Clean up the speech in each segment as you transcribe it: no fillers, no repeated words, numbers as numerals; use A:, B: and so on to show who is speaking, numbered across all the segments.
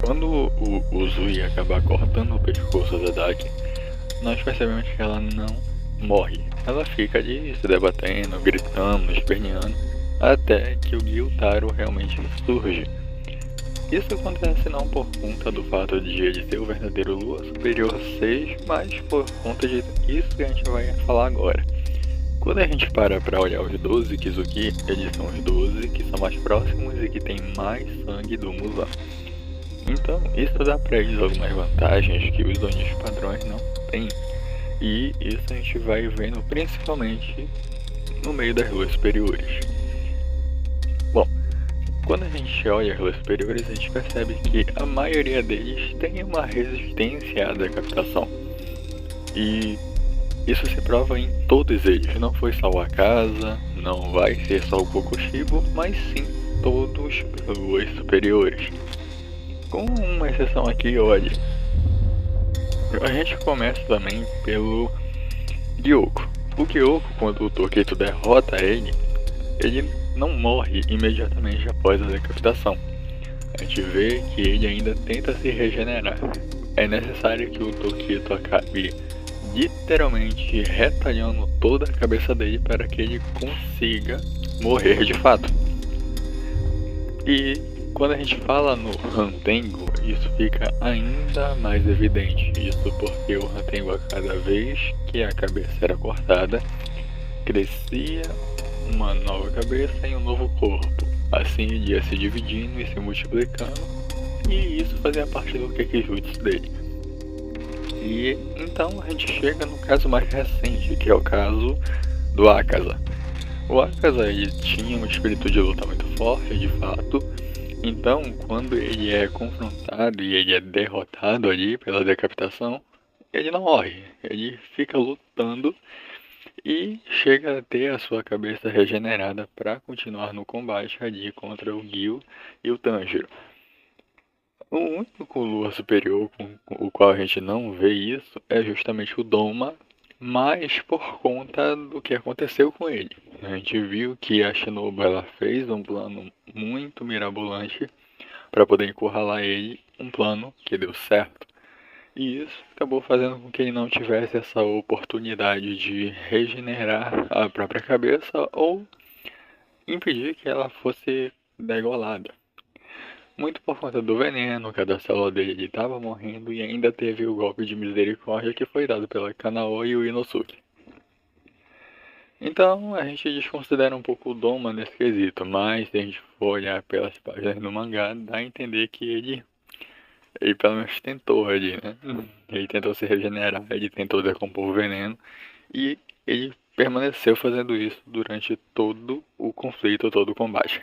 A: Quando o Uzui acaba cortando o pescoço da Daki, nós percebemos que ela não morre. Ela fica ali se debatendo, gritando, esperneando, até que o Gyutaro realmente surge. Isso acontece não por conta do fato de ele ser o verdadeiro Lua Superior 6, mas por conta de isso que a gente vai falar agora. Quando a gente para pra olhar os 12 Kizuki, eles são os 12 que são mais próximos e que têm mais sangue do Muzan. Então, isso dá pra eles algumas vantagens que os Onis padrões não têm. E isso a gente vai vendo principalmente no meio das luas superiores. Bom, quando a gente olha as luas superiores, a gente percebe que a maioria deles tem uma resistência à decapitação. E isso se prova em todos eles, não foi só o Akaza, não vai ser só o Kokushibo, mas sim todos as luas superiores. Com uma exceção aqui, olha, a gente começa também pelo Gyoko. O Gyoko, quando o Toketo derrota ele não morre imediatamente após a decapitação. A gente vê que ele ainda tenta se regenerar. É necessário que o Toketo acabe literalmente retalhando toda a cabeça dele para que ele consiga morrer de fato. E quando a gente fala no Hantengo, isso fica ainda mais evidente. Isso porque o Hantengo, a cada vez que a cabeça era cortada, crescia uma nova cabeça em um novo corpo. Assim ele ia se dividindo e se multiplicando, e isso fazia parte do Kekijutsu dele. E então a gente chega no caso mais recente, que é o caso do Akaza. O Akaza ele tinha um espírito de luta muito forte, de fato. Então, quando ele é confrontado e ele é derrotado ali pela decapitação, ele não morre. Ele fica lutando e chega a ter a sua cabeça regenerada para continuar no combate ali contra o Gil e o Tanjiro. O único Lua superior com o qual a gente não vê isso é justamente o Doma, mas por conta do que aconteceu com ele. A gente viu que a Shinobu ela fez um plano muito mirabolante para poder encurralar ele, um plano que deu certo. E isso acabou fazendo com que ele não tivesse essa oportunidade de regenerar a própria cabeça ou impedir que ela fosse degolada. Muito por conta do veneno, cada célula dele estava morrendo e ainda teve o golpe de misericórdia que foi dado pela Kanao e o Inosuke. Então a gente desconsidera um pouco o Doma nesse quesito, mas se a gente for olhar pelas páginas do mangá, dá a entender que ele pelo menos tentou ali, né? Ele tentou se regenerar, ele tentou decompor o veneno e ele permaneceu fazendo isso durante todo o conflito, todo o combate.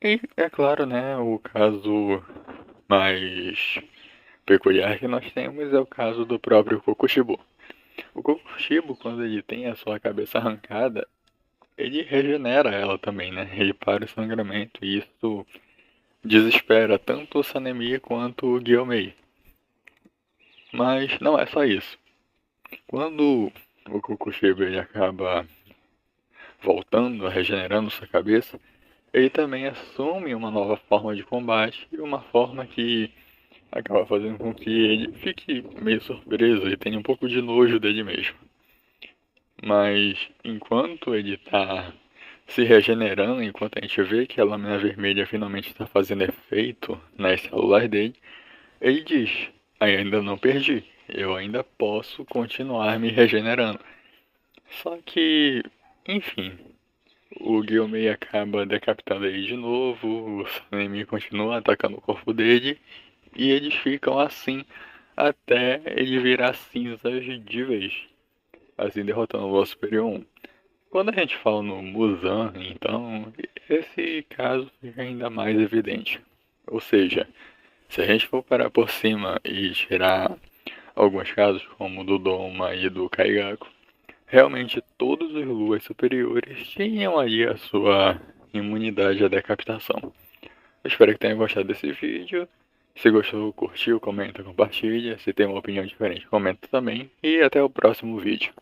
A: E é claro, né, o caso mais peculiar que nós temos é o caso do próprio Kokushibo. O Kokushibo, quando ele tem a sua cabeça arrancada, ele regenera ela também, né? Ele para o sangramento e isso desespera tanto o Sanemi quanto o Gyomei. Mas não é só isso. Quando o Kokushibo ele acaba voltando, regenerando sua cabeça, ele também assume uma nova forma de combate e uma forma que acaba fazendo com que ele fique meio surpreso e tenha um pouco de nojo dele mesmo. Mas enquanto ele está se regenerando, enquanto a gente vê que a lâmina vermelha finalmente está fazendo efeito nas células dele, ele diz: ainda não perdi, eu ainda posso continuar me regenerando. Só que, enfim, o Gyomei acaba decapitando ele de novo, o Sanemi continua atacando o corpo dele, e eles ficam assim até ele virar cinzas de vez, assim derrotando o Lua Superior 1. Quando a gente fala no Muzan, então, esse caso fica ainda mais evidente. Ou seja, se a gente for parar por cima e tirar alguns casos, como o do Doma e do Kaigaku, realmente todos os Luas superiores tinham ali a sua imunidade à decapitação. Eu espero que tenha gostado desse vídeo. Se gostou, curtiu, comenta, compartilha. Se tem uma opinião diferente, comenta também. E até o próximo vídeo.